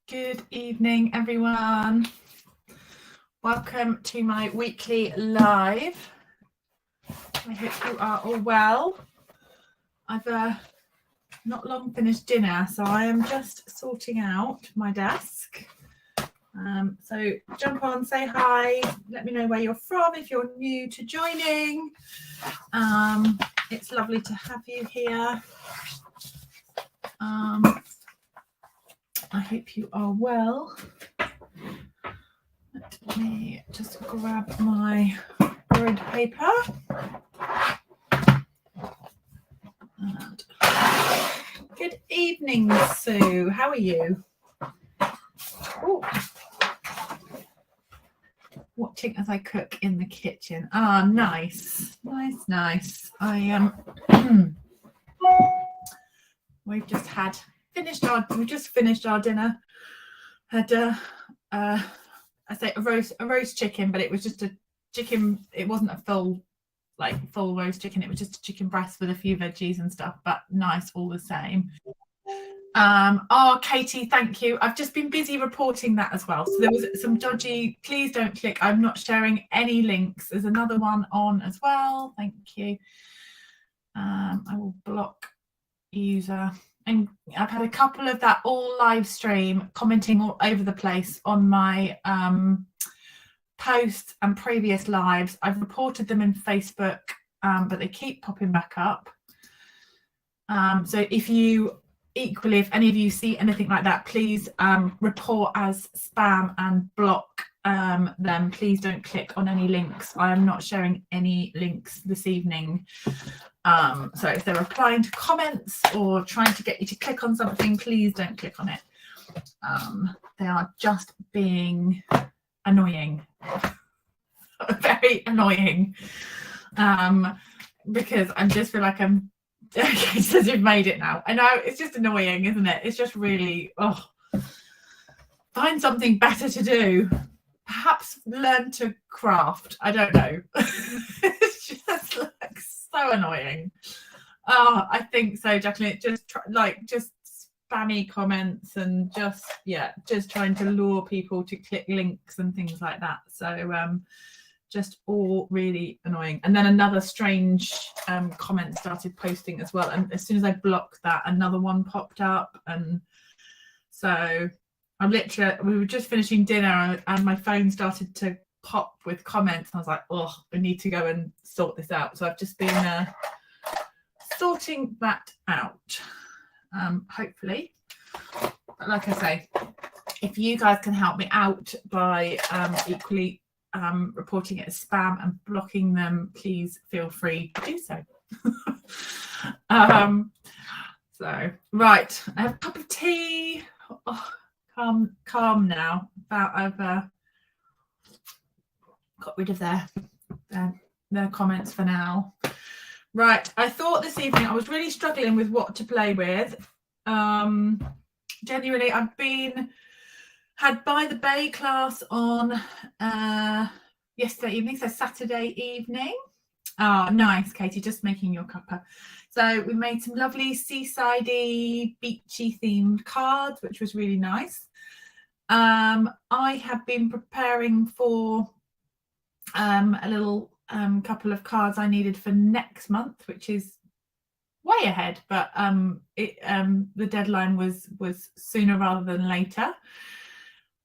Good evening, everyone. Welcome to my weekly live. I hope you are all well. I've not long finished dinner, so I am just sorting out my desk. So jump on, say hi, let me know where you're from if you're new to joining. It's lovely to have you here. I hope you are well. Let me just grab my borrowed paper. And good evening, Sue. How are you? Ooh. Watching as I cook in the kitchen. Ah, nice. Nice. We've just finished our dinner. Had I say a roast chicken, but it was just a chicken. It wasn't a full roast chicken. It was just a chicken breast with a few veggies and stuff, but nice all the same. Katie, thank you. I've just been busy reporting that as well. So there was some dodgy. Please don't click. I'm not sharing any links. There's another one on as well. Thank you. I will block user. And I've had a couple of that all live stream commenting all over the place on my posts and previous lives. I've reported them in Facebook, but they keep popping back up. So if any of you see anything like that, please report as spam and block them. Please don't click on any links. I am not sharing any links this evening. So if they're replying to comments or trying to get you to click on something, please don't click on it. They are just being annoying. Very annoying. Because I just feel like I'm okay, says you've made it now. I know, it's just annoying, isn't it? It's just really, find something better to do. Perhaps learn to craft. I don't know. It's just like so annoying. I think so, Jacqueline. Just spammy comments and just trying to lure people to click links and things like that. So just all really annoying. And then another strange comment started posting as well, and as soon as I blocked that, another one popped up. And so we were just finishing dinner and my phone started to pop with comments, and I was like, I need to go and sort this out. So I've just been sorting that out, hopefully. But like I say, if you guys can help me out by equally reporting it as spam and blocking them, please feel free to do so. So right, I have a cup of tea. Calm now. I've got rid of their comments for now. Right, I thought this evening I was really struggling with what to play with. Genuinely, I've had By the Bay class on yesterday evening, so Saturday evening. Oh, nice, Katie, just making your cuppa. So we made some lovely seaside-y, beachy themed cards, which was really nice. I have been preparing for a little couple of cards I needed for next month, which is way ahead, but the deadline was sooner rather than later.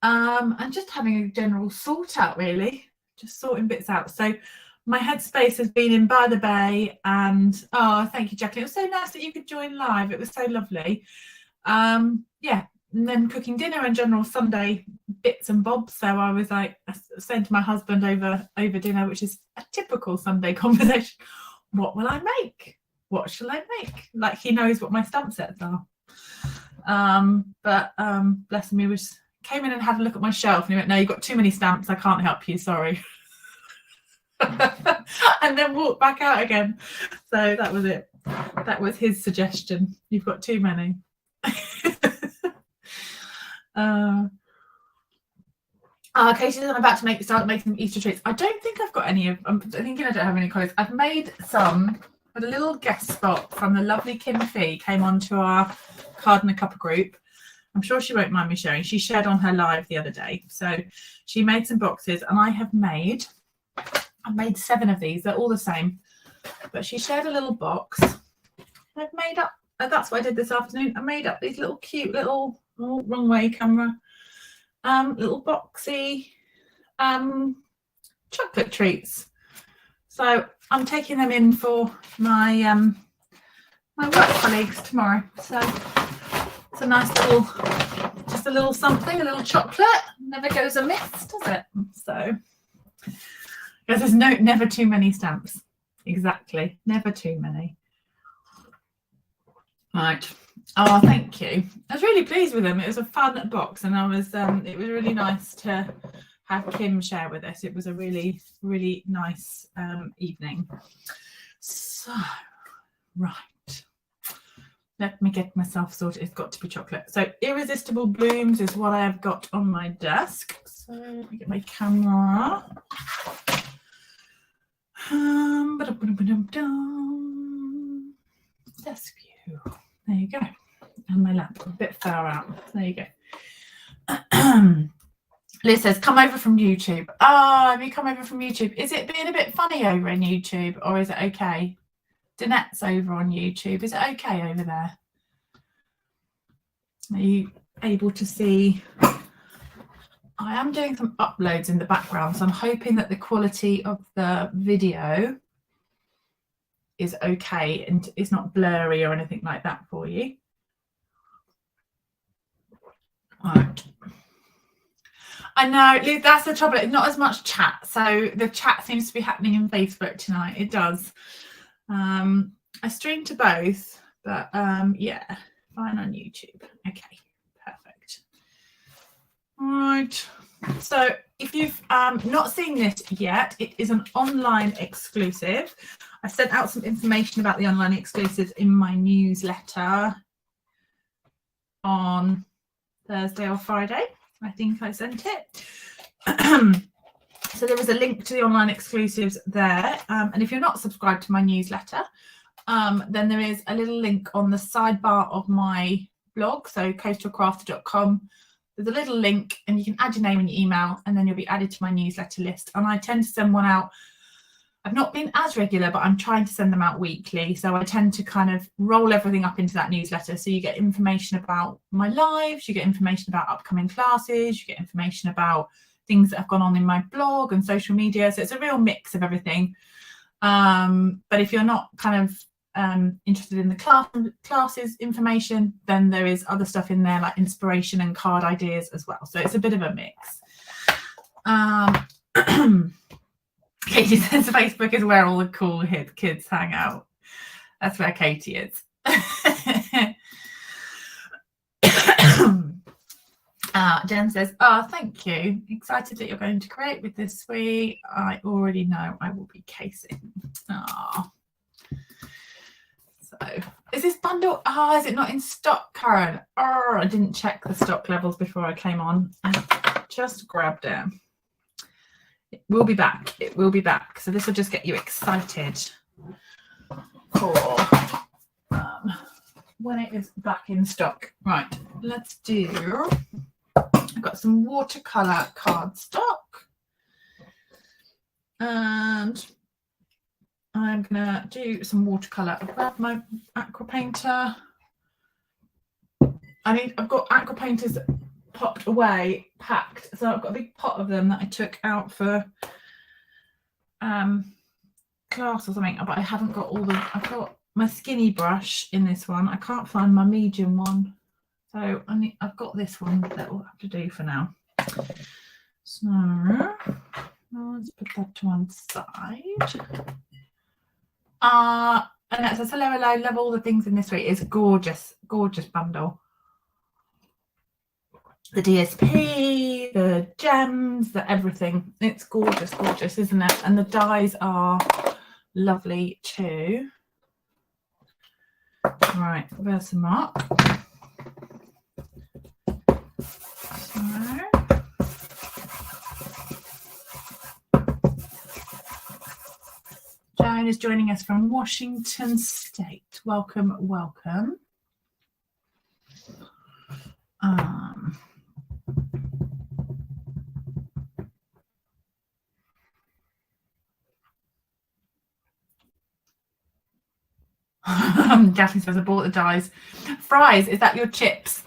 And just having a general sort out, really, just sorting bits out. So my headspace has been in By the Bay, and thank you, Jacqueline. It was so nice that you could join live. It was so lovely. And then cooking dinner and general Sunday bits and bobs. So I was like saying to my husband over dinner, which is a typical Sunday conversation, what will I make? What shall I make? Like, he knows what my stamp sets are. But bless him, he came in and had a look at my shelf and he went, no, you've got too many stamps, I can't help you, sorry. And then walked back out again. So that was it. That was his suggestion. You've got too many. Okay, so I'm about to start making some Easter treats. I don't think I've got any of. I'm thinking I don't have any colours. I've made some, but a little guest spot from the lovely Kim Fee came onto our Card and a Cuppa group. I'm sure she won't mind me sharing. She shared on her live the other day. So she made some boxes, and I've made 7 of these. They're all the same. But she shared a little box. I've made up, that's what I did this afternoon. I made up these little cute little, oh, wrong way camera, little boxy chocolate treats. So I'm taking them in for my my work colleagues tomorrow. So it's a nice little, just a little something, a little chocolate. Never goes amiss, does it? So, because there's never too many stamps. Exactly, never too many. Right. Oh, thank you. I was really pleased with them. It was a fun box, and I was it was really nice to have Kim share with us. It was a really, really nice evening. So, right. Let me get myself sorted. It's got to be chocolate. So Irresistible Blooms is what I have got on my desk. So let me get my camera. Desk view. There you go. And my lamp a bit far out. There you go. Liz says, come over from YouTube. Oh, have you come over from YouTube? Is it being a bit funny over in YouTube, or is it okay? Danette's over on YouTube. Is it okay over there? Are you able to see? I am doing some uploads in the background, so I'm hoping that the quality of the video is okay and it's not blurry or anything like that for you. Right. I know, that's the trouble. It's not as much chat. So the chat seems to be happening in Facebook tonight. It does. I stream to both, but yeah, fine on YouTube. Okay, perfect. All right. So if you've not seen this yet, it is an online exclusive. I sent out some information about the online exclusives in my newsletter on Thursday or Friday. I think I sent it. So there is a link to the online exclusives there. And if you're not subscribed to my newsletter, then there is a little link on the sidebar of my blog, so coastalcrafter.com. There's a little link and you can add your name and your email, and then you'll be added to my newsletter list. And I tend to send one out. I've not been as regular, but I'm trying to send them out weekly. So I tend to kind of roll everything up into that newsletter. So you get information about my lives, you get information about upcoming classes, you get information about things that have gone on in my blog and social media. So it's a real mix of everything. But if you're not kind of interested in the classes information, then there is other stuff in there like inspiration and card ideas as well. So it's a bit of a mix. Katie says Facebook is where all the cool hip kids hang out. That's where Katie is. Jen says, oh, thank you. Excited that you're going to create with this sweet. I already know I will be casing. Oh. So is this bundle? Oh, is it not in stock, Karen? Oh, I didn't check the stock levels before I came on. I just grabbed it. It will be back. It will be back. So this will just get you excited for when it is back in stock. Right, let's do. I've got some watercolor cardstock, and I'm gonna do some watercolor. I'll grab my aqua painter. I've got aqua painters popped away, packed, so I've got a big pot of them that I took out for class or something, but I haven't got all the. I've got my skinny brush in this one. I can't find my medium one, so I've got this one that will have to do for now. So let's put that to one side. And it says hello, love all the things in this week. It's gorgeous, gorgeous bundle. The DSP, the gems, the everything. It's gorgeous, gorgeous, isn't it? And the dies are lovely too. Right, where's the mark? So, Joan is joining us from Washington State. Welcome, welcome. Kathleen says, I bought the dies. Fries, is that your chips?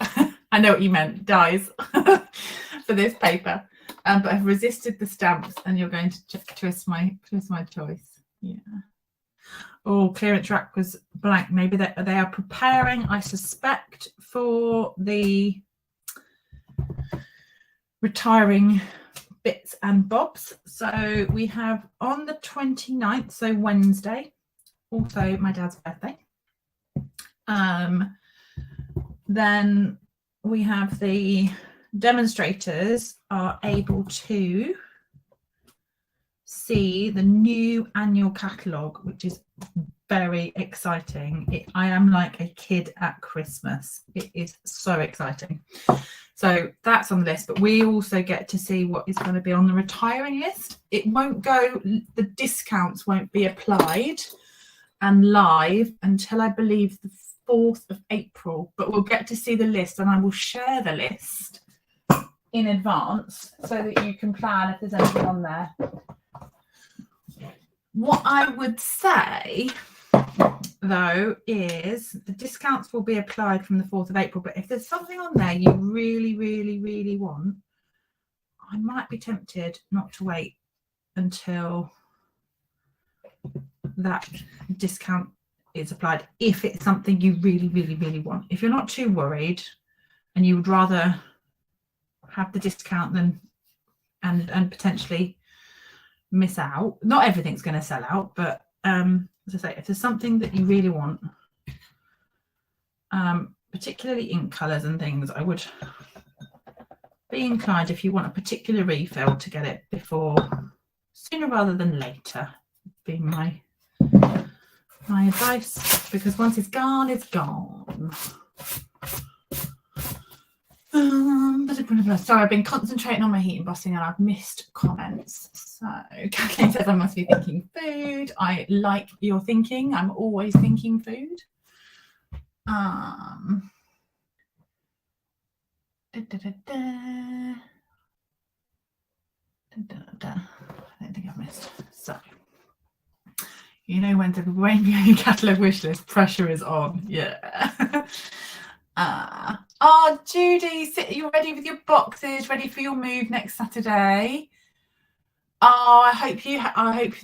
I know what you meant, dies for this paper. But I've resisted the stamps, and you're going to twist my choice. Yeah. Oh, clearance rack was blank. Maybe they are preparing, I suspect, for the retiring bits and bobs. So we have on the 29th, so Wednesday, also my dad's birthday. Then we have the demonstrators are able to see the new annual catalogue, which is very exciting. I am like a kid at Christmas. It is so exciting. So that's on the list, but we also get to see what is going to be on the retiring list. It won't go, the discounts won't be applied and live until I believe the 4th of April, but we'll get to see the list, and I will share the list in advance so that you can plan if there's anything on there. What I would say, though, is the discounts will be applied from the 4th of April, but if there's something on there you really, really, really want, I might be tempted not to wait until that discount is applied, if it's something you really, really, really want. If you're not too worried and you would rather have the discount than and potentially miss out, not everything's going to sell out, but as I say, if there's something that you really want, particularly ink colours and things, I would be inclined, if you want a particular refill, to get it before, sooner rather than later, being my advice, because once it's gone, it's gone. Sorry, I've been concentrating on my heat embossing and I've missed comments. So Kathleen says I must be thinking food. I like your thinking. I'm always thinking food. I don't think I've missed. So, you know, when the rainbow catalogue wish list, pressure is on. Yeah. Oh, Judy, you're ready with your boxes, ready for your move next Saturday. Oh, I hope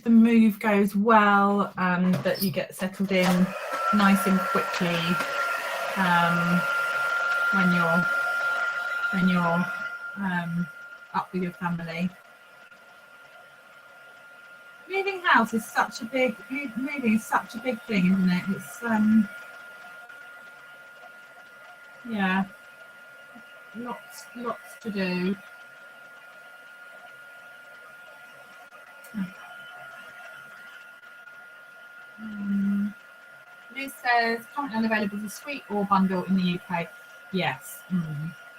the move goes well and that you get settled in nice and quickly when you're up with your family. Moving house is such a big thing, isn't it? It's yeah, lots to do. Liz says currently unavailable for suite or bundle in the UK. Yes.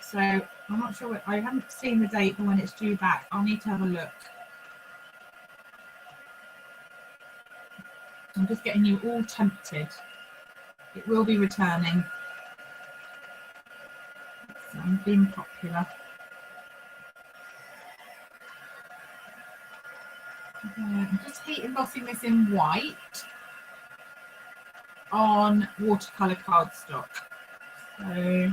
So I'm not sure. I haven't seen the date for when it's due back. I'll need to have a look. I'm just getting you all tempted. It will be returning. So I'm being popular. I'm just heat embossing this in white on watercolor cardstock. So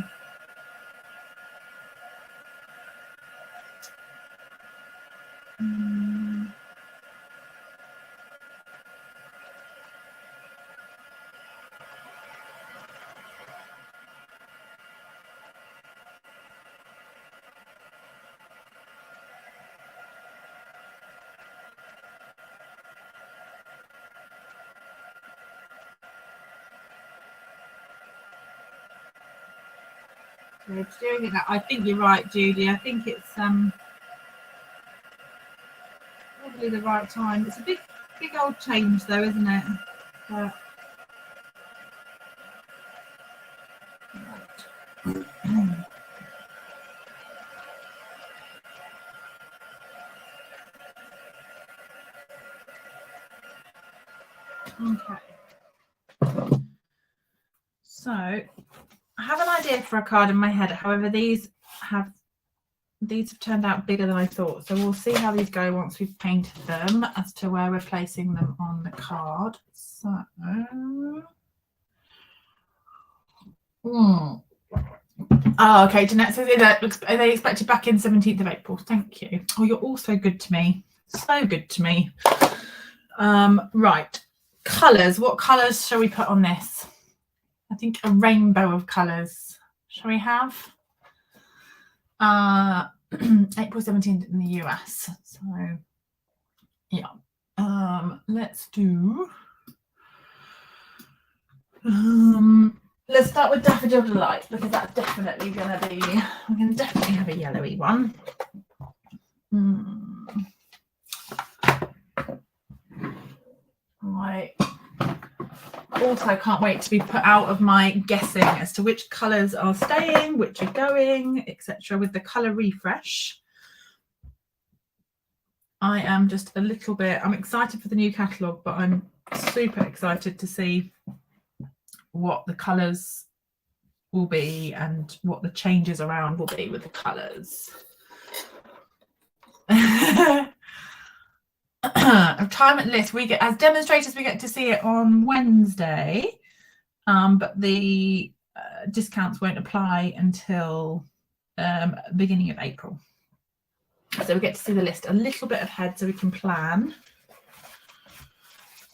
doing it now. I think you're right, Judy. I think it's probably the right time. It's a big old change, though, isn't it? But okay. So I have an idea for a card in my head. However, these have turned out bigger than I thought. So we'll see how these go once we've painted them as to where we're placing them on the card. So Oh, okay. Jeanette says are they expected back in 17th of April? Thank you. Oh, you're all so good to me. So good to me. Right. Colours. What colours shall we put on this? I think a rainbow of colours. Shall we have? April 17th in the US. So yeah. Let's do let's start with Daffodil Delight, because that's definitely gonna be, we're gonna definitely have a yellowy one. I also can't wait to be put out of my guessing as to which colours are staying, which are going, etc. with the colour refresh. I am just a little bit, I'm excited for the new catalogue, but I'm super excited to see what the colours will be and what the changes around will be with the colours. Retirement list, we get, as demonstrators, we get to see it on Wednesday, but the discounts won't apply until beginning of April. So we get to see the list a little bit ahead so we can plan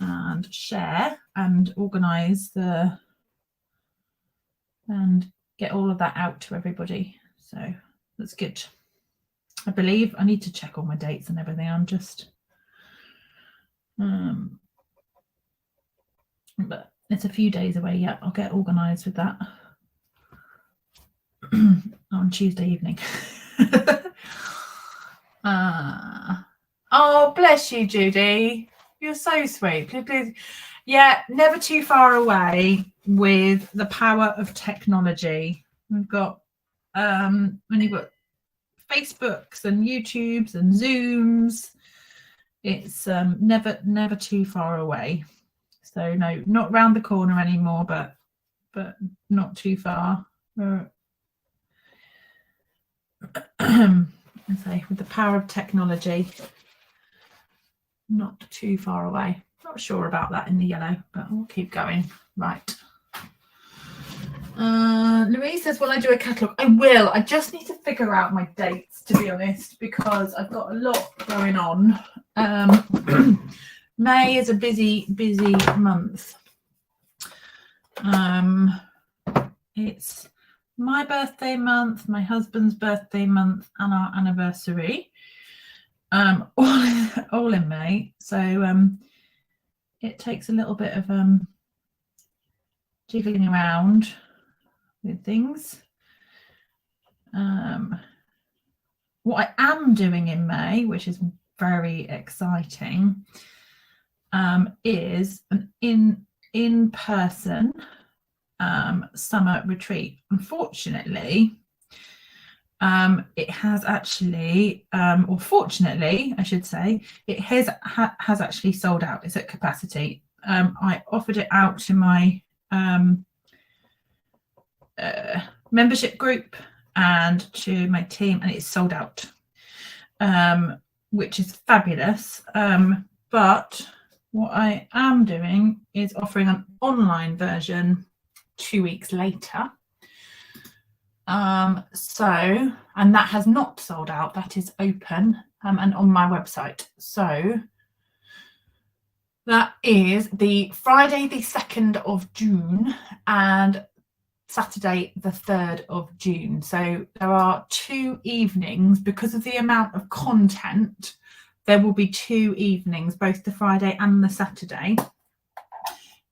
and share and organise and get all of that out to everybody. So that's good. I believe I need to check all my dates and everything. I'm just but it's a few days away yet. I'll get organised with that on Tuesday evening. Oh, bless you, Judy. You're so sweet. Please. Yeah, never too far away with the power of technology. We've got when you've got Facebooks and YouTubes and Zooms, it's never too far away. So no, not round the corner anymore, but not too far. I say with the power of technology, not too far away. Not sure about that in the yellow, but we'll keep going. Right. Louise says, will I do a catalogue? I will. I just need to figure out my dates, to be honest, because I've got a lot going on. May is a busy month. It's my birthday month, my husband's birthday month, and our anniversary. All in May. So it takes a little bit of jiggling around with things. What I am doing in May, which is very exciting, is an in-person summer retreat. Unfortunately, it has actually, or fortunately, I should say, it has actually sold out. It's at capacity. I offered it out to my membership group and to my team, and it's sold out, which is fabulous. But what I am doing is offering an online version 2 weeks later. And that has not sold out. That is open and on my website. So that is the Friday the 2nd of June and Saturday the 3rd of June. So there are 2 evenings. Because of the amount of content, there will be 2 evenings, both the Friday and the Saturday,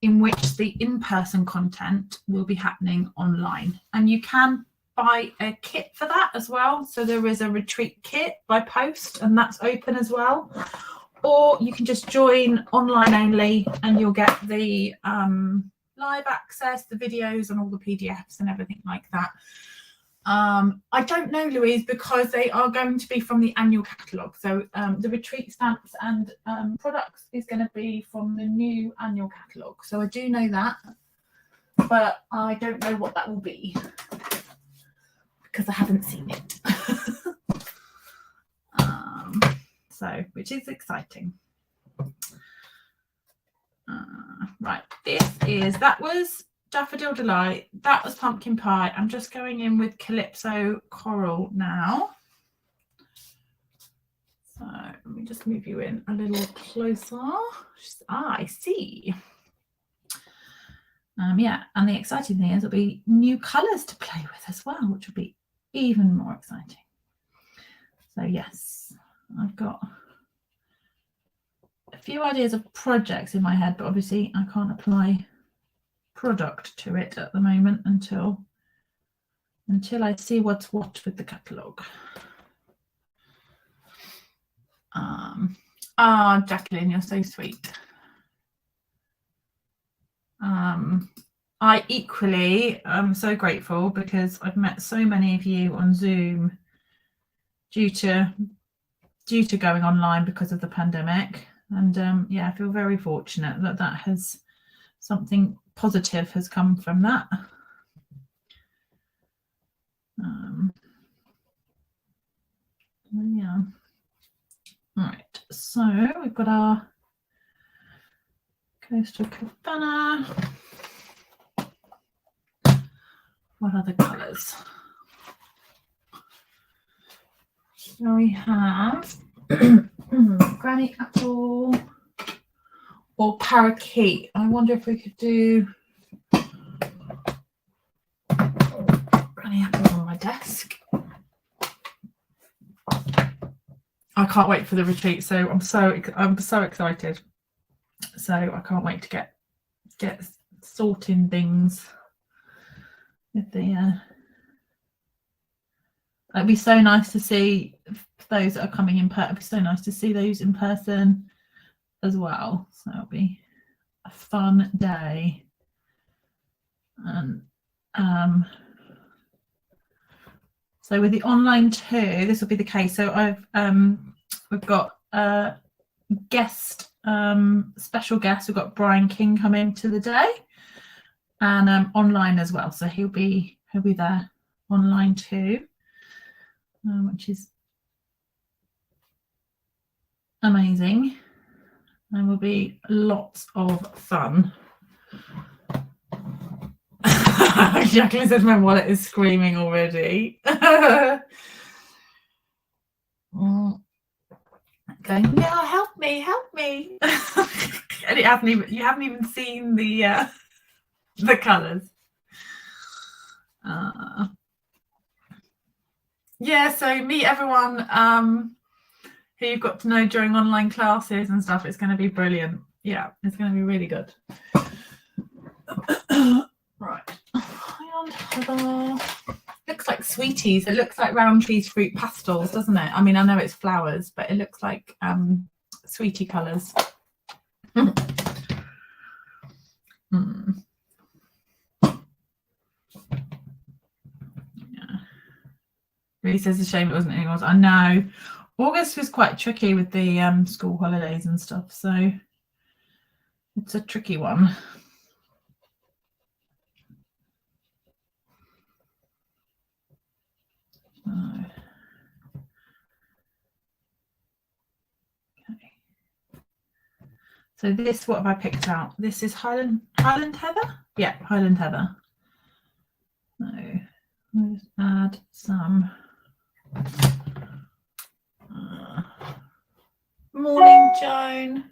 in which the in-person content will be happening online. And you can buy a kit for that as well. So there is a retreat kit by post, and that's open as well. Or you can just join online only, and you'll get the live access, the videos and all the PDFs and everything like that. I don't know, Louise, because they are going to be from the annual catalogue. So the retreat stamps and products is going to be from the new annual catalogue. So I do know that, but I don't know what that will be because I haven't seen it. So, which is exciting. Right, that was Daffodil Delight. That was Pumpkin Pie. I'm just going in with Calypso Coral now. So let me just move you in a little closer. I see. Yeah, and the exciting thing is there'll be new colours to play with as well, which will be even more exciting. So yes, I've got a few ideas of projects in my head, but obviously I can't apply product to it at the moment until I see what's what with the catalogue. Jacqueline, you're so sweet. I equally am so grateful because I've met so many of you on Zoom due to going online because of the pandemic, and yeah, I feel very fortunate that has something positive has come from that. Yeah. All right, so we've got our Coastal Cabana. What other colours? So we have Granny Apple or Parakeet. I wonder if we could do Granny Apple on my desk. I can't wait for the retreat, so I'm so excited. So I can't wait to get sorting things with the it'd be so nice to see those that are coming in person. It'd be so nice to see those in person as well. So it'll be a fun day. And so with the online too, this will be the case. So we've got a guest, special guest. We've got Brian King coming to the day, and online as well. So he'll be there online too, which is amazing, and will be lots of fun. Jacqueline says my wallet is screaming already. Going, no, help me. And you haven't even seen the colours. Yeah, so meet everyone who you've got to know during online classes and stuff. It's going to be brilliant. Yeah, it's going to be really good. Right. Looks like sweeties. It looks like Roundtree's fruit pastels, doesn't it? I mean, I know it's flowers, but it looks like sweetie colours. Yeah. Really says a shame it wasn't anyone's. I know. August was quite tricky with the school holidays and stuff, so it's a tricky one. Okay. So this, what have I picked out? This is Highland Heather? Yeah, Highland Heather. So I'll just add some morning, Joan.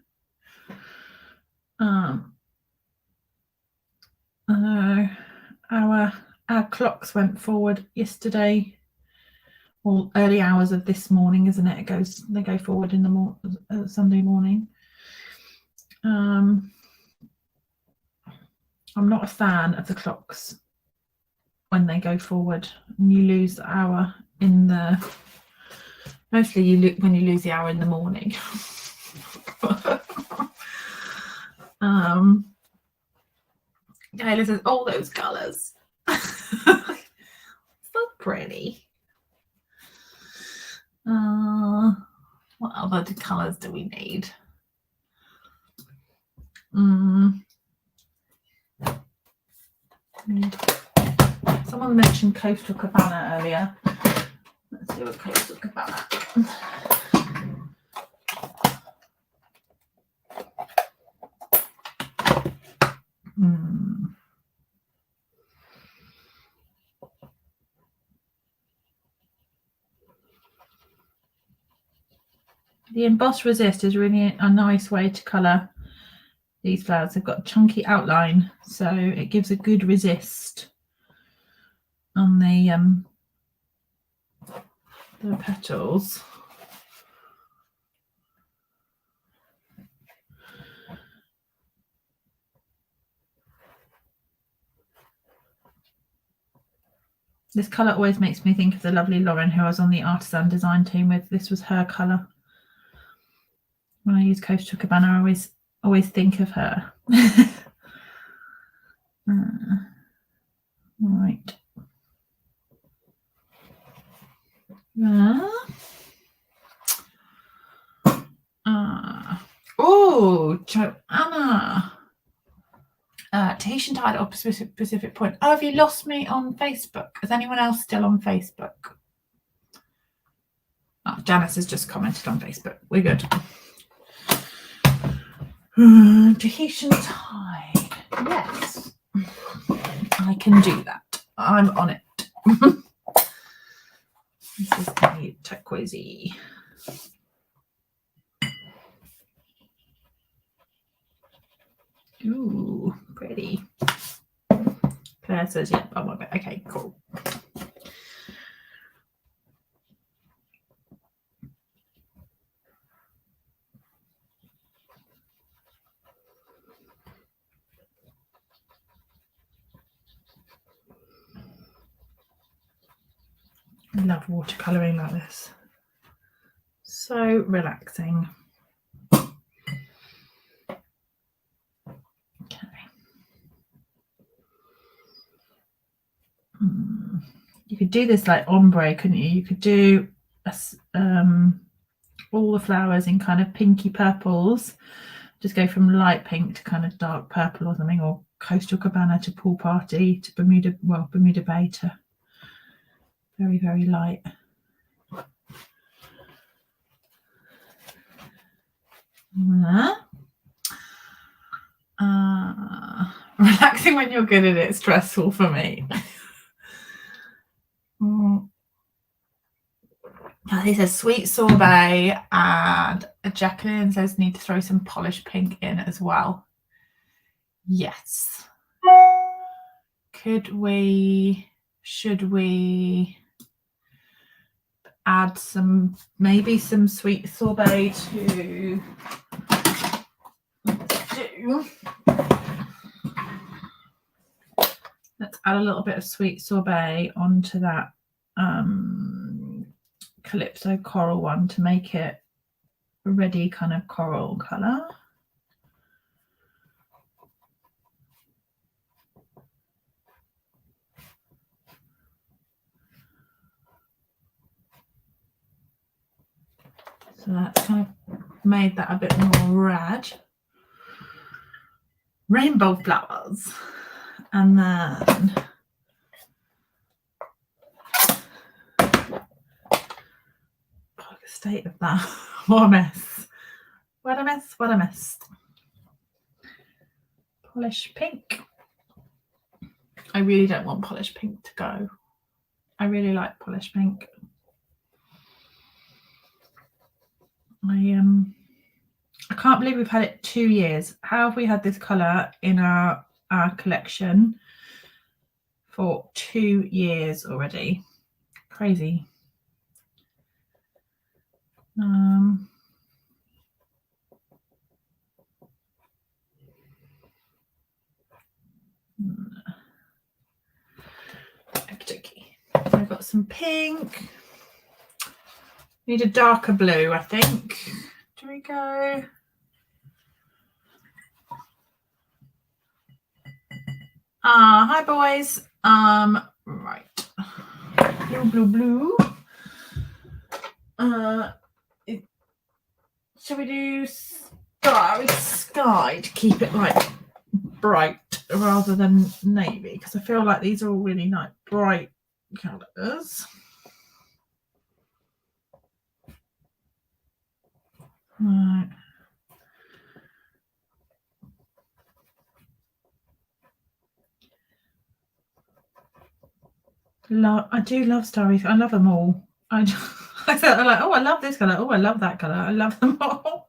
Our clocks went forward yesterday, or early hours of this morning, isn't it? They go forward in the Sunday morning. I'm not a fan of the clocks when they go forward and you lose the hour in the. Mostly when you lose the hour in the morning. Kayla says, all those colours. So pretty. What other colours do we need? Someone mentioned Coastal Cabana earlier. Let's do a Coastal Cabana. The Emboss Resist is really a nice way to colour these flowers. They've got a chunky outline, so it gives a good resist on the petals. This colour always makes me think of the lovely Lauren who I was on the artisan design team with. This was her colour. When I use Coastal Cabana, I always think of her. Right. Oh, Joanna. Tahitian Tide or Pacific Point. Oh, have you lost me on Facebook? Is anyone else still on Facebook? Oh, Janice has just commented on Facebook. We're good. Tahitian Tide. Yes. I can do that. I'm on it. This is a turquoisey. Ooh, pretty. Claire says, yeah, I'm on it. Okay, cool. I love watercolouring like this. So relaxing. You could do this like ombre, couldn't you? You could do all the flowers in kind of pinky purples. Just go from light pink to kind of dark purple or something, or Coastal Cabana to Pool Party to Bermuda Bay to very, very light. Relaxing when you're good at it, stressful for me. He says sweet sorbet, and Jacqueline says need to throw some polished pink in as well. Yes. Should we add maybe some sweet sorbet to do? Let's add a little bit of sweet sorbet onto that Calypso coral one to make it a ready kind of coral colour. So that's kind of made that a bit more red. Rainbow flowers. And then look at the state of that. What a mess. What a mess. What a mess. Polish pink. I really don't want polish pink to go. I really like polish pink. I can't believe we've had it 2 years. How have we had this colour in our collection for 2 years already? Crazy. I've got some pink. Need a darker blue, I think. Do we go? Hi boys. Right. Blue. Shall we do sky to keep it like bright rather than navy? Because I feel like these are all really nice bright colours. Right. I do love starry. I love them all. I said, I'm like, oh, I love this colour. Oh, I love that colour. I love them all.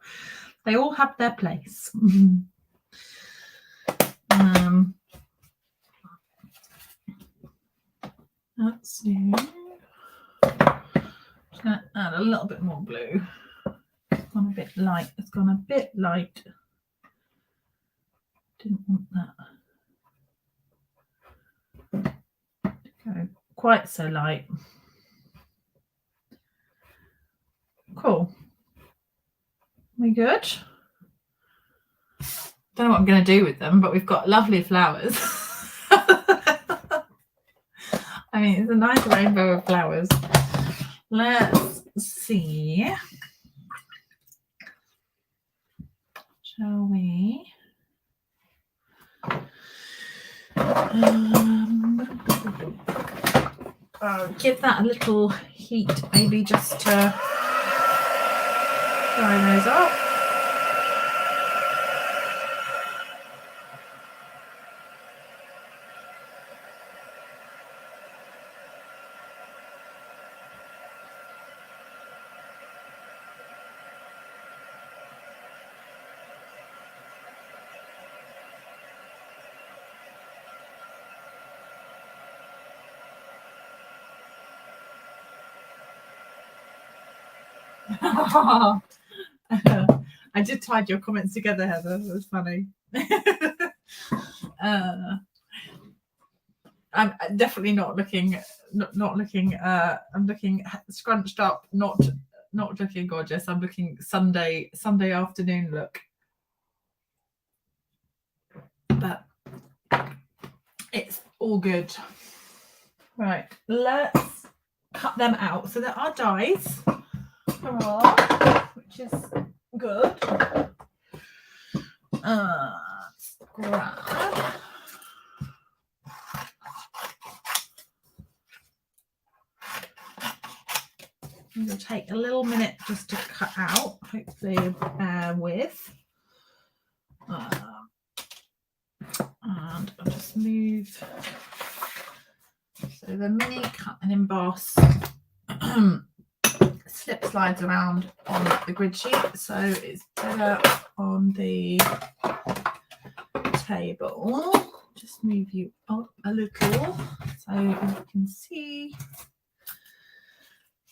They all have their place. Let's see. Just going to add a little bit more blue. It's gone a bit light. It's gone a bit light. Didn't want that to go quite so light. Cool. We good? Don't know what I'm going to do with them, but we've got lovely flowers. I mean, it's a nice rainbow of flowers. Let's see. Shall we? Give that a little heat, maybe just to dry those up. I did tied your comments together, Heather. That was funny. I'm definitely not looking. Not looking. I'm looking scrunched up. Not looking gorgeous. I'm looking Sunday afternoon look. But it's all good. Right. Let's cut them out. So there are dies. Which is good. Let's grab. It'll take a little minute just to cut out. Hopefully, bear with. And I'll just move. So the mini cut and emboss slip slides around on the grid sheet, so it's better on the table. Just move you up a little so you can see.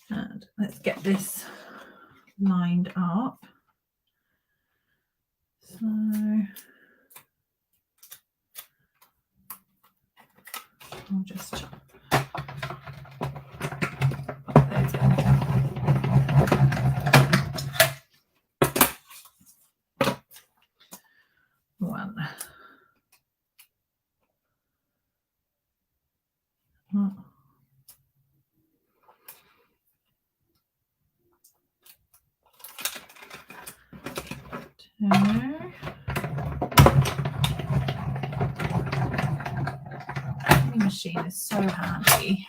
And let's get this lined up. So I'll just those in. One. Oh. Two. The machine is so handy.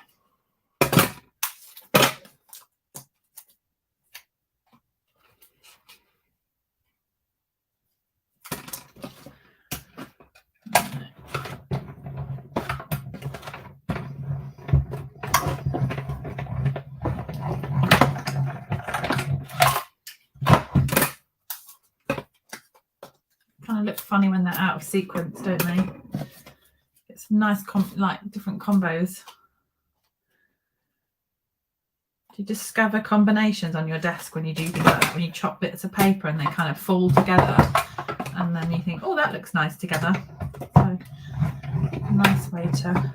Kind of look funny when they're out of sequence, don't they? It's nice, like different combos. Do you discover combinations on your desk when you do things like that? When you chop bits of paper and they kind of fall together, and then you think, "Oh, that looks nice together." So, a nice way to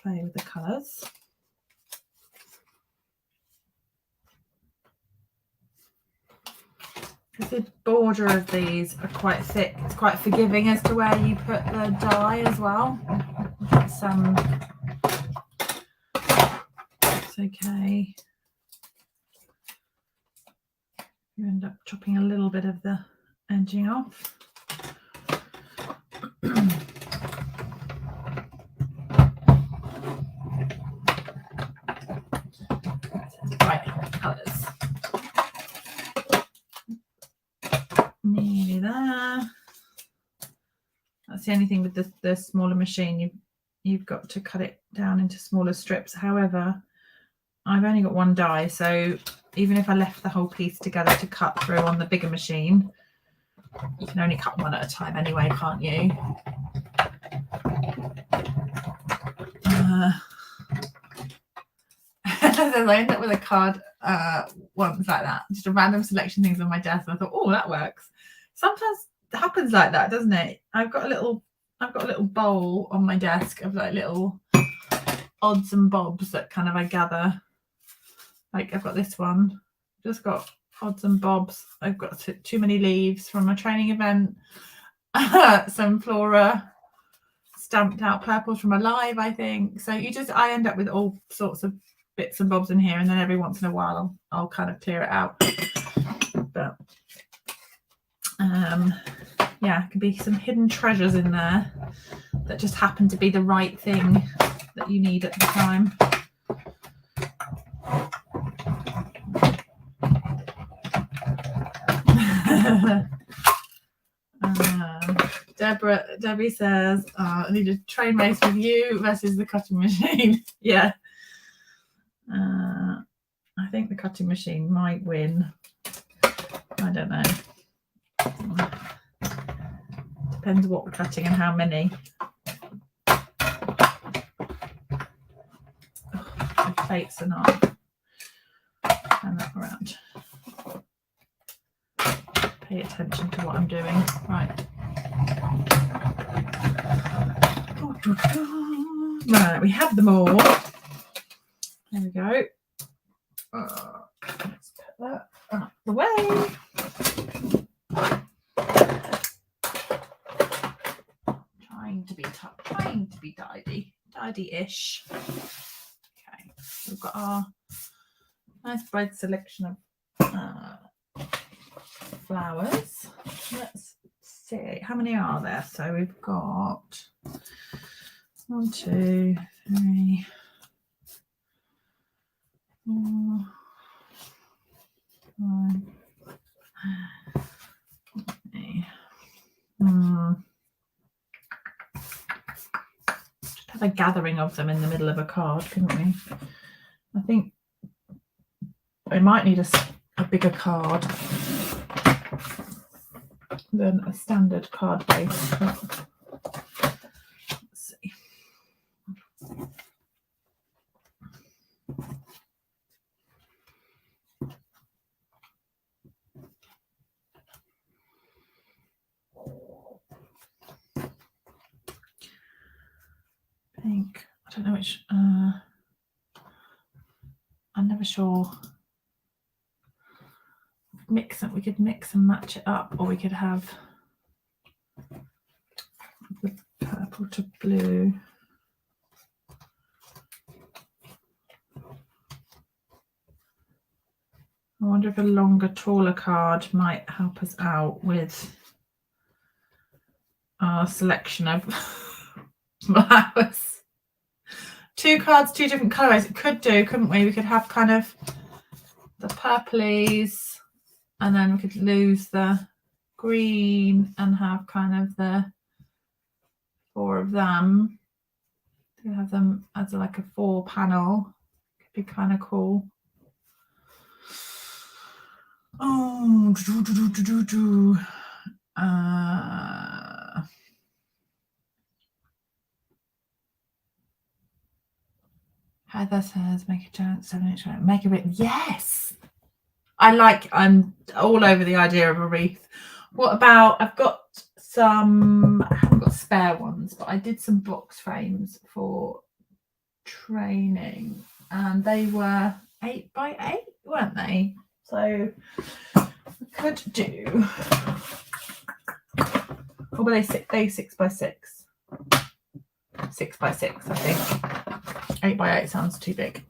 play with the colours. The border of these are quite thick. It's quite forgiving as to where you put the dye as well. It's okay. You end up chopping a little bit of the edging off. Right, colours. Nearly there. That's the only thing with the smaller machine. you've got to cut it down into smaller strips. However, I've only got one die, so even if I left the whole piece together to cut through on the bigger machine, you can only cut one at a time anyway, can't you? I ended up with a card once like that, just a random selection of things on my desk, and I thought, oh, that works. Sometimes it happens like that, doesn't it? I've got a little bowl on my desk of like little odds and bobs that kind of I gather. Like I've got this one, just got odds and bobs. I've got too many leaves from a training event, some flora, stamped out purples from a live, I think. So I end up with all sorts of bits and bobs in here, and then every once in a while I'll kind of clear it out. But yeah, it could be some hidden treasures in there that just happen to be the right thing that you need at the time. Debbie says, I need a train race with you versus the cutting machine. Yeah. I think the cutting machine might win. I don't know. Depends what we're cutting and how many. The plates are not. Turn that around. Pay attention to what I'm doing. Right. Right, we have them all. There we go. Let's put that out the way. Trying to be tidy-ish. Okay, so we've got our nice bright selection of flowers. Let's see, how many are there? So we've got 1, 2, 3, 4, 5. Just have a gathering of them in the middle of a card, couldn't we? I think we might need a bigger card than a standard card base. Let's see. Pink. I don't know which. I'm never sure. Mix it. We could mix and match it up, or we could have the purple to blue. I wonder if a longer, taller card might help us out with our selection of flowers. 2 cards, 2 different colours. It could do, couldn't we? We could have kind of the purplies, and then we could lose the green and have kind of the 4 of them. To have them as like a 4 panel. Could be kind of cool. Oh, Heather says, make a giant 7-inch wreath. Make a wreath. Yes, I'm all over the idea of a wreath. What about? I haven't got spare ones, but I did some box frames for training, and they were 8 by 8, weren't they? So we could do. Or were they 6 by 6? 6 by 6, I think. 8 by 8 sounds too big.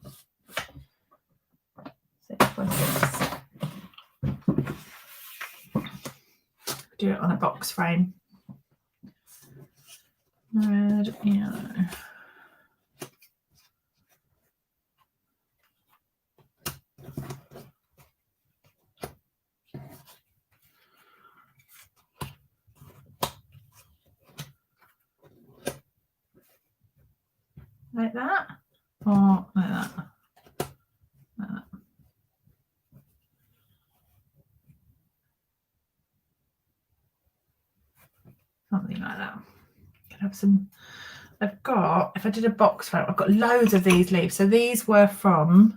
6 by 6. Do it on a box frame. Red, yellow. like that, or like that. Like that. Something like that. Could have some. I've got, if I did a box photo, I've got loads of these leaves. So these were from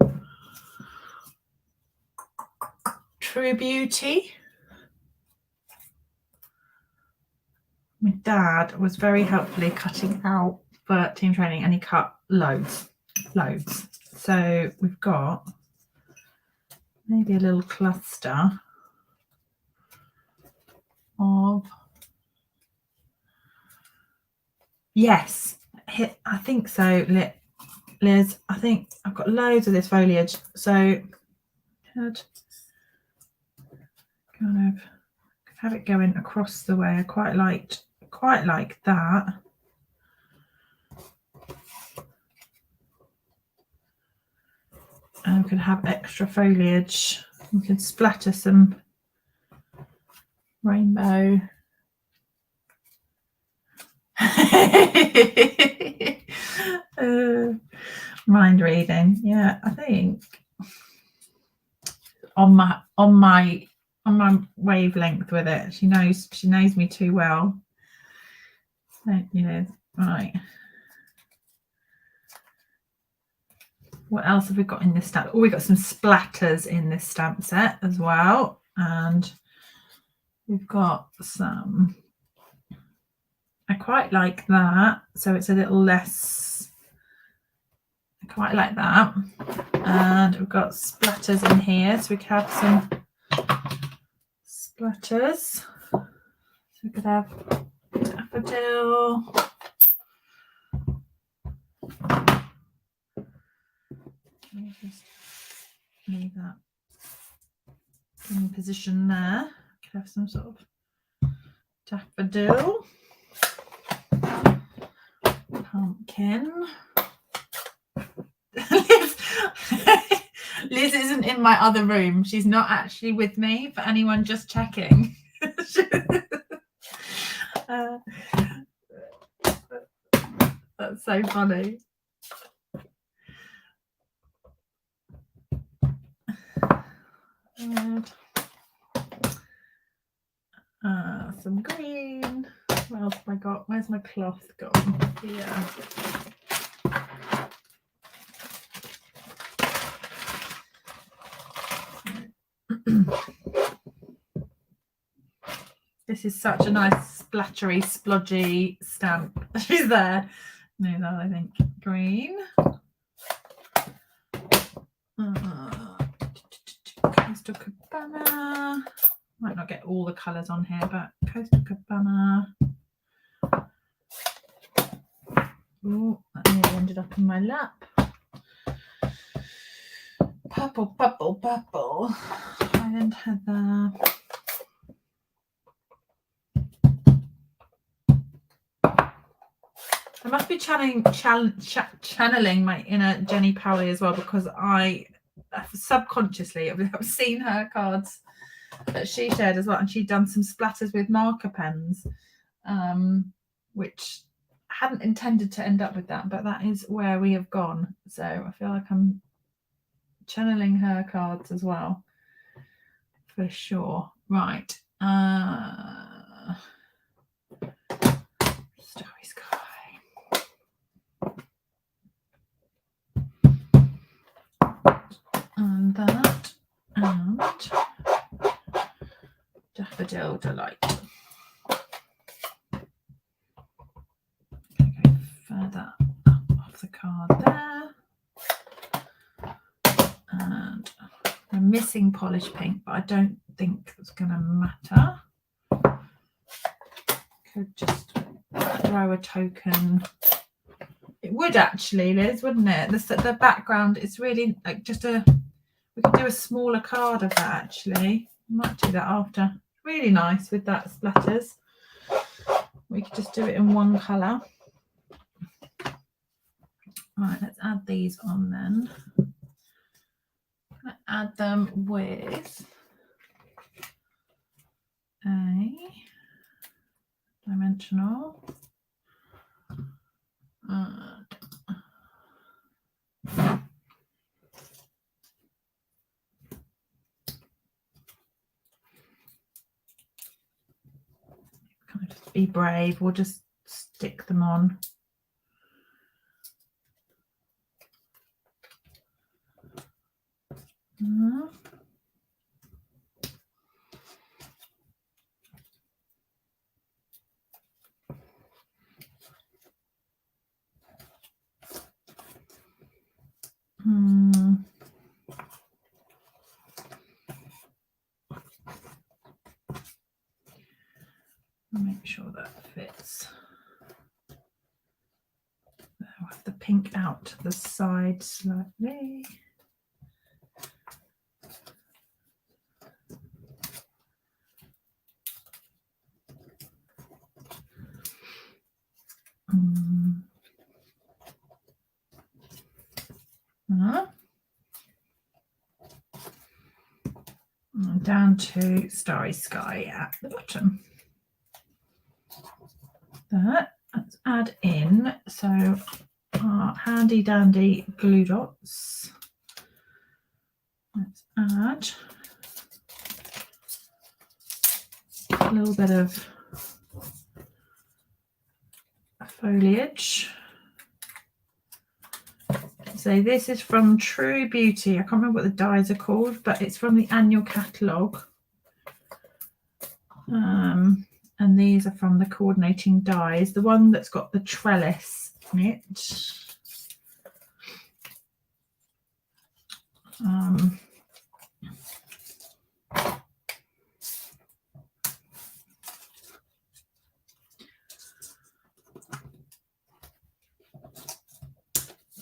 True Beauty. My dad was very helpfully cutting out for team training, and he cut loads. So we've got maybe a little cluster of, yes, I think so, Liz. I think I've got loads of this foliage, so could kind of have it going across the way. I quite like that. And we can have extra foliage. We can splatter some rainbow. Mind reading, yeah. I think on my wavelength with it. She knows me too well. So, you know, right. What else have we got in this stamp? Oh, we've got some splatters in this stamp set as well. And we've got some, I quite like that. So it's a little less, I quite like that. And we've got splatters in here. So we could have some splatters. So we could have daffodil. Let me just leave that in position there. Could have some sort of daffodil, pumpkin. Liz isn't in my other room. She's not actually with me, for anyone just checking. That's so funny. Some green. What else have I got? Where's my cloth gone? Yeah. This is such a nice splattery, splodgy stamp. She's there. No, that I think green. Coastal Cabana. Might not get all the colours on here, but Coastal Cabana. Oh, that nearly ended up in my lap. Purple. Highland Heather. I must be channeling my inner Jenny Powley as well, because I subconsciously I've seen her cards that she shared as well, and she'd done some splatters with marker pens, which I hadn't intended to end up with that, but that is where we have gone. So I feel like I'm channeling her cards as well, for sure. Right. Starry Sky. And that, and Daffodil Delight. I'm going to go further up off the card there. And I'm missing polish pink, but I don't think it's going to matter. Could just throw a token. It would actually, Liz, wouldn't it? The background is really like just a, we could do a smaller card of that actually. Might do that after. Really nice with that splatters. We could just do it in one colour. Right, let's add these on then. Add them with a dimensional. be brave. We'll just stick them on. Make sure that fits. I'll have the pink out to the side slightly. And down to Starry Sky at the bottom. Let's add in our handy dandy glue dots. Let's add a little bit of foliage. So this is from True Beauty. I can't remember what the dies are called, but it's from the annual catalogue. And these are from the coordinating dies. The one that's got the trellis in it.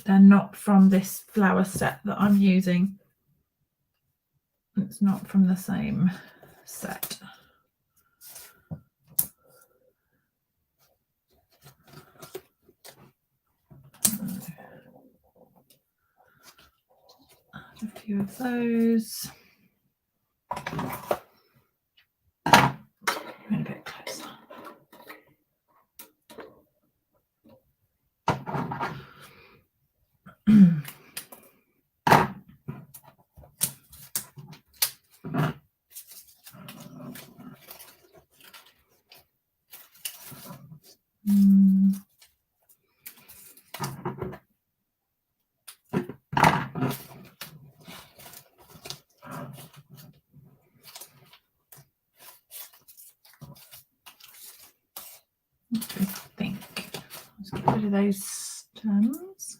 They're not from this flower set that I'm using. It's not from the same set. Add a few of those. A bit closer. I think let's get rid of those stems.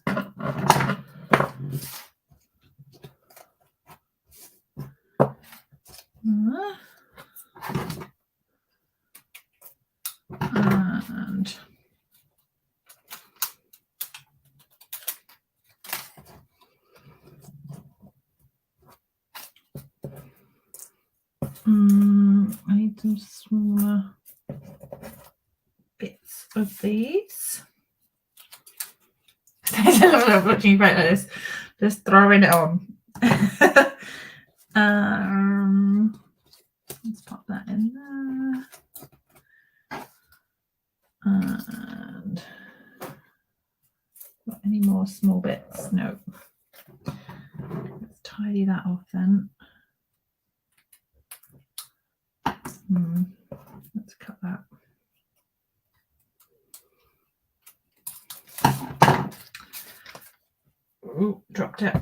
And I need some smaller bits of these. I love watching you like this, just throwing it on. Let's pop that in there. And got any more small bits? No. Let's tidy that off then. Let's cut that. Ooh, dropped it.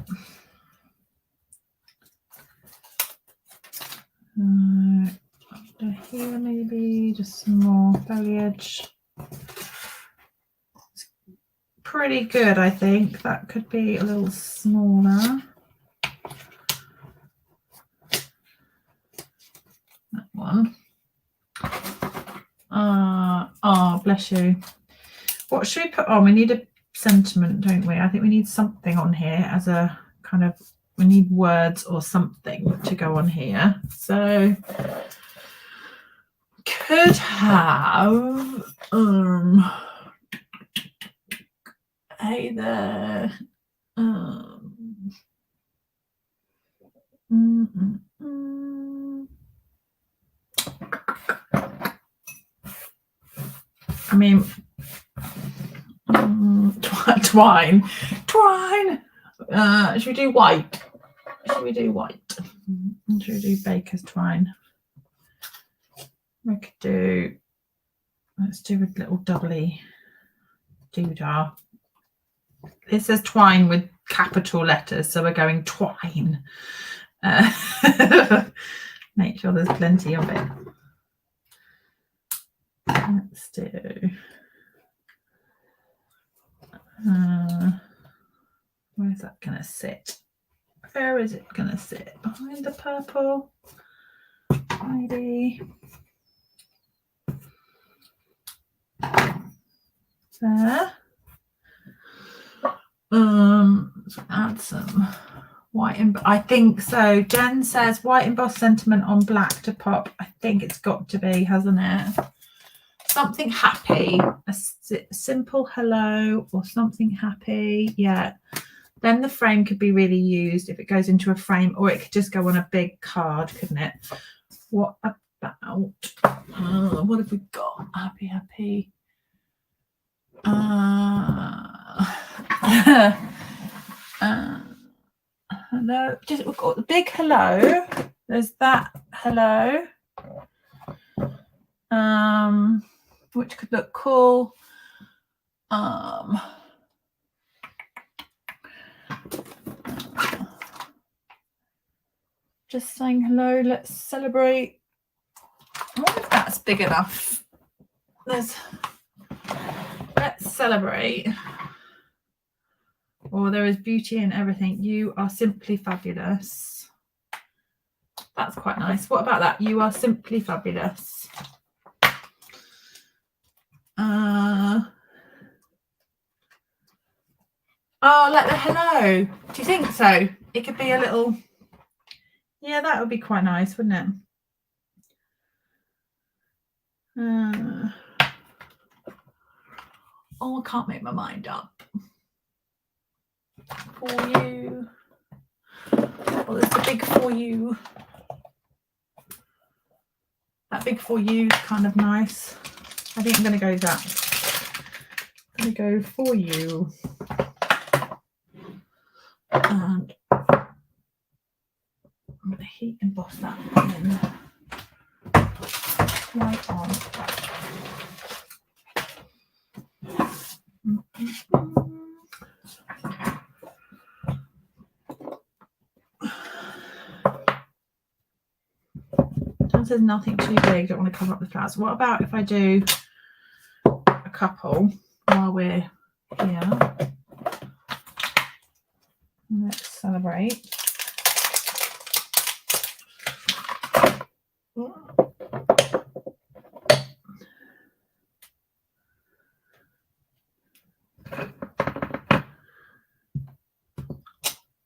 After here, maybe just some more foliage. It's pretty good, I think. That could be a little smaller. That one. Oh, bless you. What should we put on? We need a sentiment, don't we? I think we need something on here as a kind of, we need words or something to go on here. So could have hey there. I mean, twine. Should we do white? Should we do baker's twine? We could do Let's do a little doubly doodah. It says twine with capital letters, so we're going twine. Make sure there's plenty of it. Let's do. Where's that going to sit? Where is it going to sit? Behind the purple? Maybe. There. Let's add some white. I think so. Jen says white embossed sentiment on black to pop. I think it's got to be, hasn't it? Something happy, a simple hello or something happy. Yeah. Then the frame could be really used if it goes into a frame, or it could just go on a big card, couldn't it? What about what have we got? Happy. Hello. Just we've got the big hello. There's that hello. Which could look cool. Just saying hello, let's celebrate. I wonder if that's big enough. Let's celebrate. Or there is beauty in everything. You are simply fabulous. That's quite nice. What about that? You are simply fabulous. Oh, like the hello. Do you think so? It could be a little. Yeah, that would be quite nice, wouldn't it? Oh, I can't make my mind up. For you. Well, there's the big for you. That big for you kind of nice. I think I'm going to go with that. I'm going to go for you. And I'm going to heat emboss that in right on. There's nothing too big. Don't want to cover up the flowers. What about if I do a couple while we're here? Let's celebrate.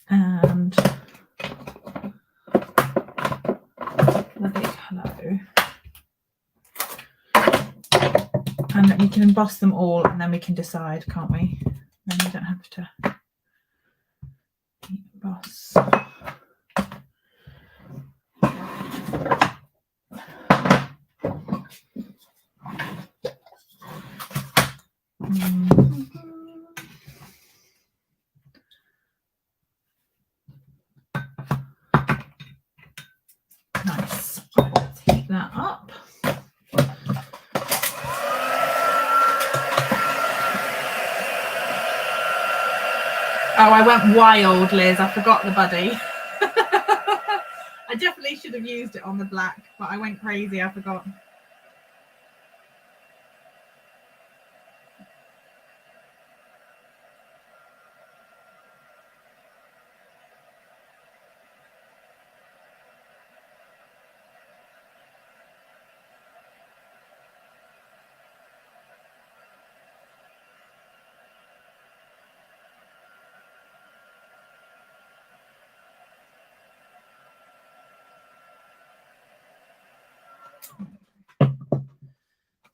And the big hello. And we can emboss them all, and then we can decide, can't we? Then we don't have to emboss. Nice. Let's heat that up. Oh, I went wild, Liz. I forgot the buddy. I definitely should have used it on the black, but I went crazy. I forgot.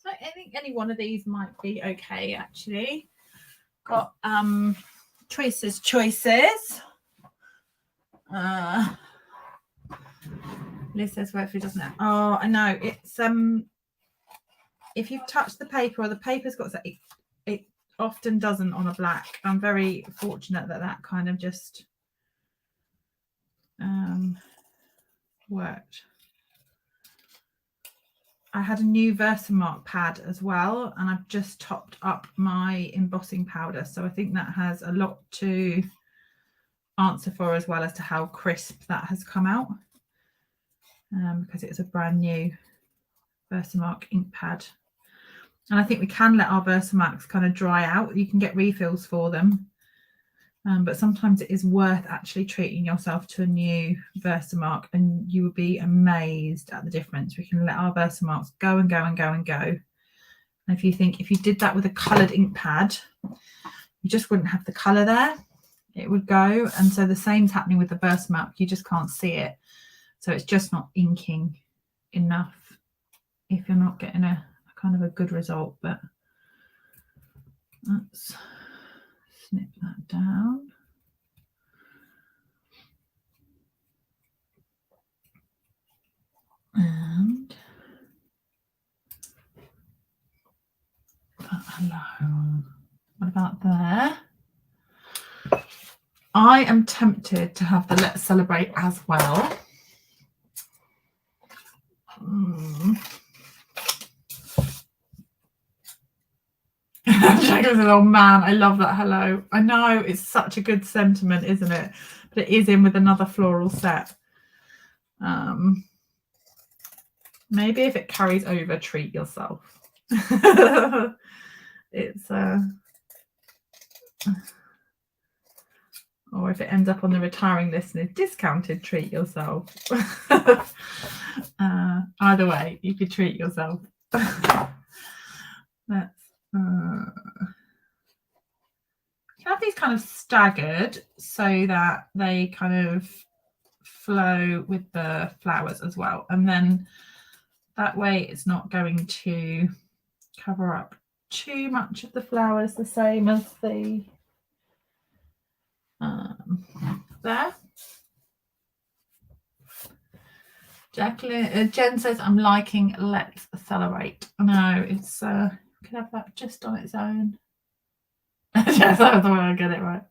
So I think any one of these might be okay, actually. Got choices. Liz says Wordfeed doesn't have. Oh, I know. It's if you've touched the paper or the paper's got it often doesn't on a black. I'm very fortunate that kind of just worked. I had a new Versamark pad as well, and I've just topped up my embossing powder. So I think that has a lot to answer for, as well as to how crisp that has come out, because it's a brand new Versamark ink pad. And I think we can let our Versamarks kind of dry out. You can get refills for them. But sometimes it is worth actually treating yourself to a new Versamark, and you will be amazed at the difference. We can let our Versamarks go and go and go and go. And if you think, if you did that with a coloured ink pad, you just wouldn't have the colour there. It would go. And so the same's happening with the Versamark. You just can't see it. So it's just not inking enough if you're not getting a kind of a good result. But let's snip that down. And hello. What about there? I am tempted to have the Let's Celebrate as well. Jack says, oh man, I love that hello. I know, it's such a good sentiment, isn't it? But it is in with another floral set. Maybe if it carries over, treat yourself. It's or if it ends up on the retiring list and is discounted, treat yourself. Either way, you could treat yourself. Let's have these kind of staggered so that they kind of flow with the flowers as well, and then that way it's not going to cover up too much of the flowers, the same as the there. Jacqueline, Jen says, I'm liking Let's Celebrate. No, it's could have that just on its own. Yes, that's the way I get it right.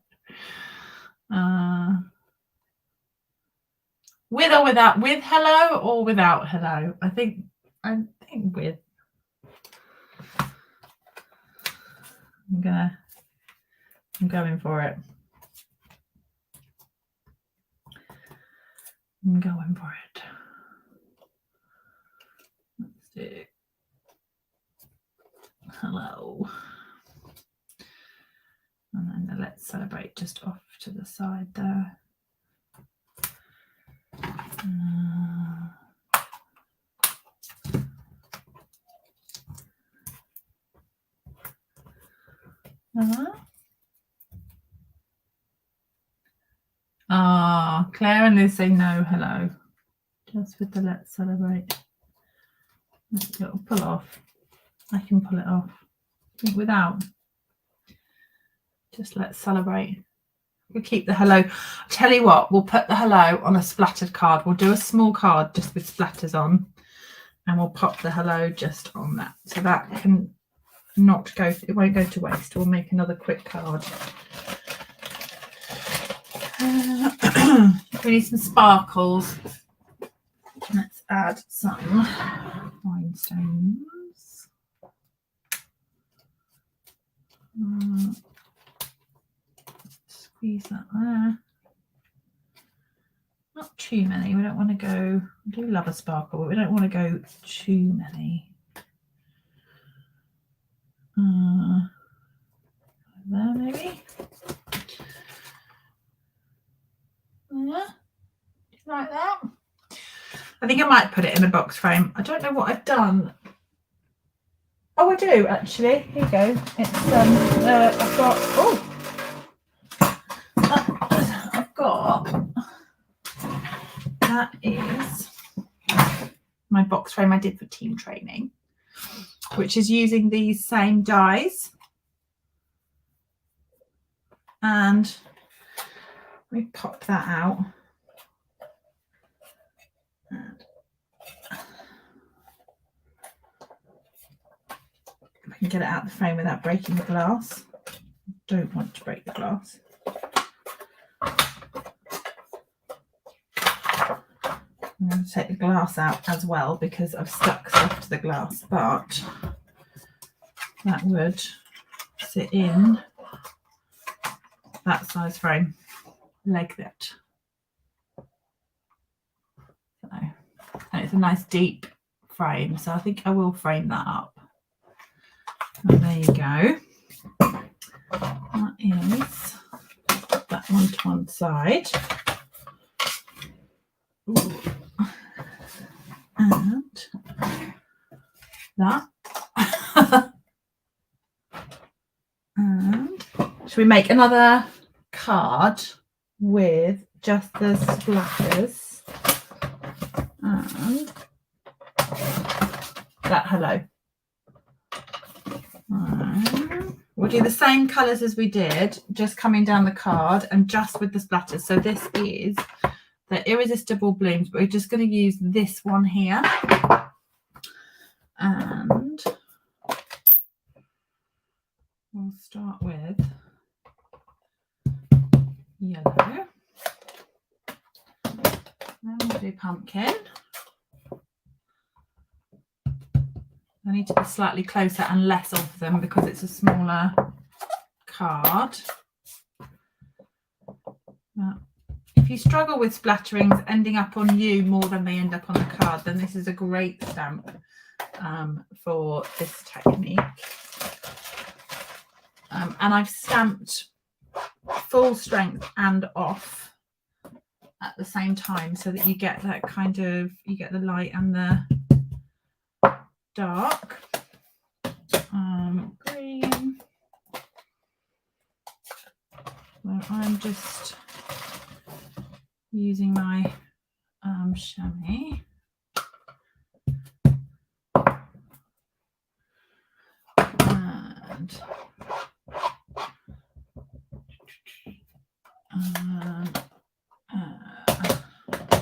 With or without, with hello or without hello? I think with. I'm going for it. I'm going for it. Let's do hello. And then the Let's Celebrate just off to the side there. Claire and Liz say no hello. Just with the Let's Celebrate. It'll pull off. I can pull it off. I think without. Just Let's Celebrate. We'll keep the hello. I'll tell you what, we'll put the hello on a splattered card. We'll do a small card just with splatters on, and we'll pop the hello just on that. So that can not go, it won't go to waste. We'll make another quick card. We need some sparkles. Let's add some rhinestones. Squeeze that there. Not too many. We don't want to go. I do love a sparkle, but we don't want to go too many. There maybe. Yeah, like that. I think I might put it in a box frame. I don't know what I've done. Oh, I do actually. Here you go. It's I've got that is my box frame I did for team training, which is using these same dies, and we pop that out. And if I can get it out of the frame without breaking the glass. Don't want to break the glass. I'm going to take the glass out as well because I've stuck stuff to the glass, but that would sit in that size frame like that. So, and it's a nice deep frame, so I think I will frame that up. And there you go. That is that one to one side. Ooh. And that. And should we make another card with just the splatters and that hello? We'll do the same colours as we did, just coming down the card and just with the splatters. So this is the Irresistible Blooms, but we're just going to use this one here. And we'll start with yellow. Then we'll do pumpkin. I need to be slightly closer and less of them because it's a smaller card. But if you struggle with splatterings ending up on you more than they end up on the card, then this is a great stamp for this technique. And I've stamped full strength and off at the same time so that you get that kind of, you get the light and the dark. Green. So I'm just using my chamois.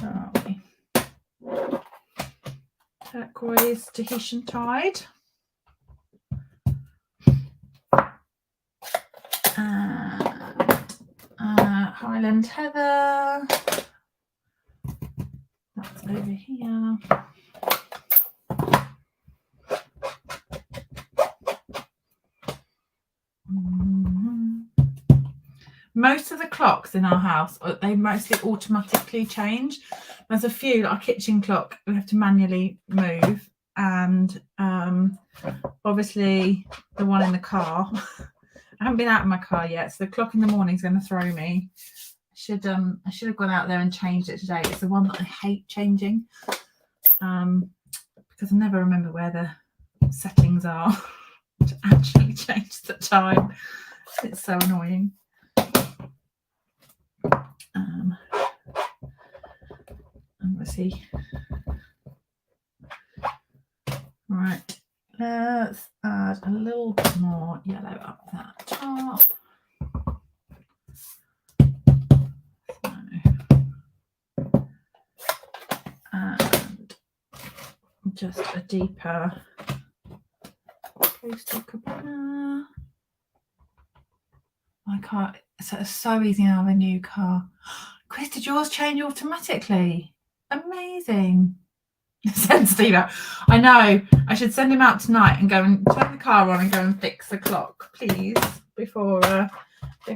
Where are we? Turquoise Tahitian Tide. And Highland Heather. That's over here. Most of the clocks in our house, they mostly automatically change. There's a few, like our kitchen clock, we have to manually move, and obviously the one in the car. I haven't been out in my car yet, so the clock in the morning is going to throw me. I should have gone out there and changed it today. It's the one that I hate changing, because I never remember where the settings are to actually change the time. It's so annoying. And we'll see. Right, let's add a little bit more yellow up that top. And just a deeper coastal cabana. My car, it's so easy now with a new car. Chris, did yours change automatically? Amazing. Send Steve out. I know. I should send him out tonight and go and turn the car on and go and fix the clock, please, before I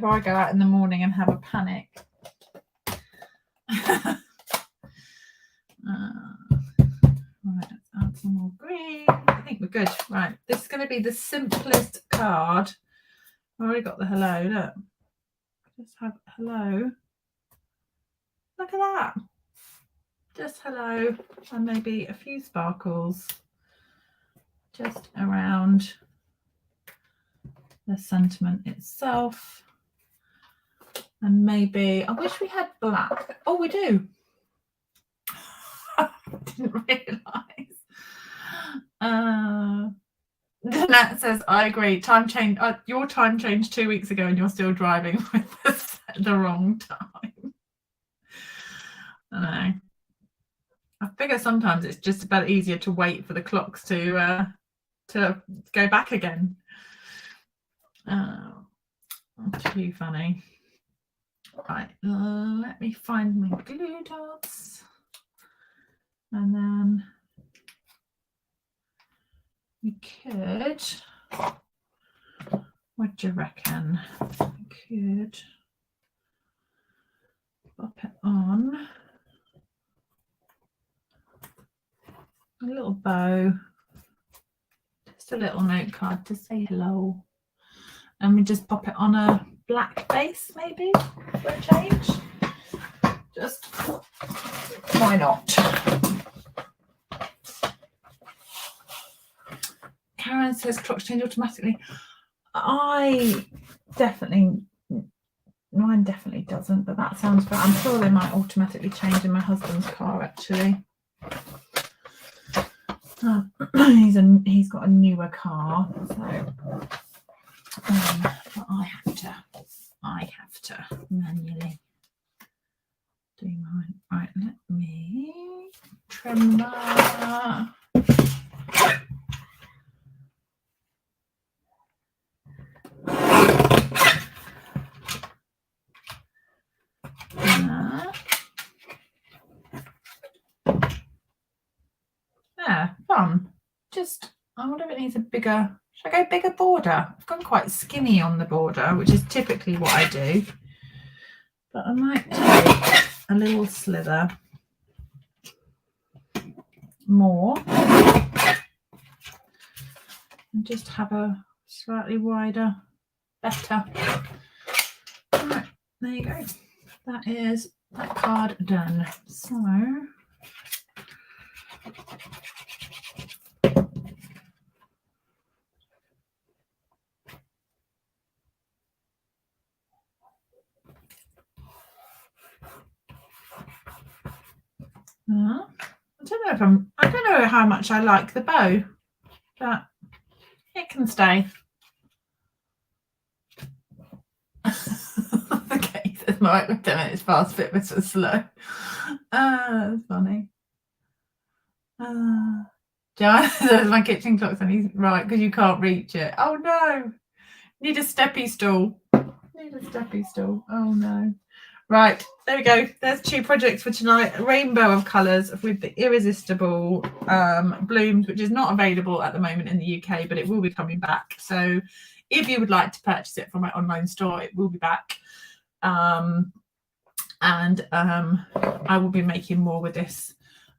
go out in the morning and have a panic. Right, let's add some more green. I think we're good. Right, this is going to be the simplest card. I've already got the hello. Look, just have hello. Look at that. Just hello, and maybe a few sparkles just around the sentiment itself. And maybe, I wish we had black. Oh, we do. Didn't realise. Jeanette says, I agree. Time change. Your time changed 2 weeks ago and you're still driving with the wrong time. I know. I figure sometimes it's just about easier to wait for the clocks to go back again. Too funny. Right, let me find my glue dots. And then we could, what do you reckon? We could pop it on a little bow, just a little note card to say hello. And we just pop it on a black base, maybe, for a change. Just, why not? Karen says clocks change automatically. Mine definitely doesn't, but that sounds fair. I'm sure they might automatically change in my husband's car, actually. He's got a newer car, so but I have to manually do mine. Right, let me trim that. Yeah, fun. Just, I wonder if it needs a bigger, should I go bigger border? I've gone quite skinny on the border, which is typically what I do. But I might take a little slither more and just have a slightly wider, better. Right, there you go. That is that card done. So I don't know how much I like the bow, but it can stay. Okay, so it's my 10 minutes fast, bit so slow. That's funny. John says my kitchen clock's and he's right because you can't reach it. Oh no, need a steppy stool. Oh no. Right, there we go. There's 2 projects for tonight. A rainbow of colours with the Irresistible Blooms, which is not available at the moment in the UK, but it will be coming back. So if you would like to purchase it from my online store, it will be back. I will be making more with this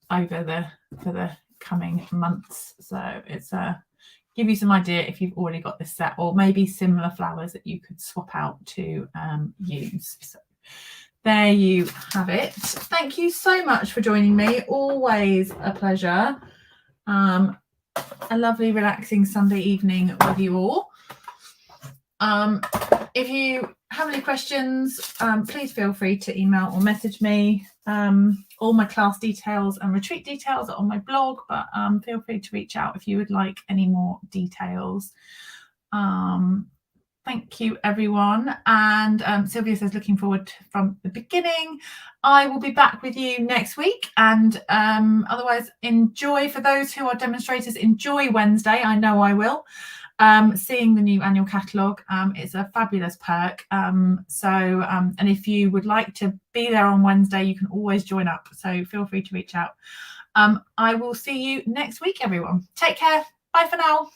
over for the coming months. So it's give you some idea if you've already got this set, or maybe similar flowers that you could swap out to use. So there you have it. Thank you so much for joining me. Always a pleasure. A lovely relaxing Sunday evening with you all. If you have any questions, please feel free to email or message me. All my class details and retreat details are on my blog, but feel free to reach out if you would like any more details. Thank you, everyone. And Sylvia says, looking forward from the beginning. I will be back with you next week. And otherwise, enjoy, for those who are demonstrators, enjoy Wednesday. I know I will. Seeing the new annual catalogue, it's a fabulous perk. And if you would like to be there on Wednesday, you can always join up. So feel free to reach out. I will see you next week, everyone. Take care. Bye for now.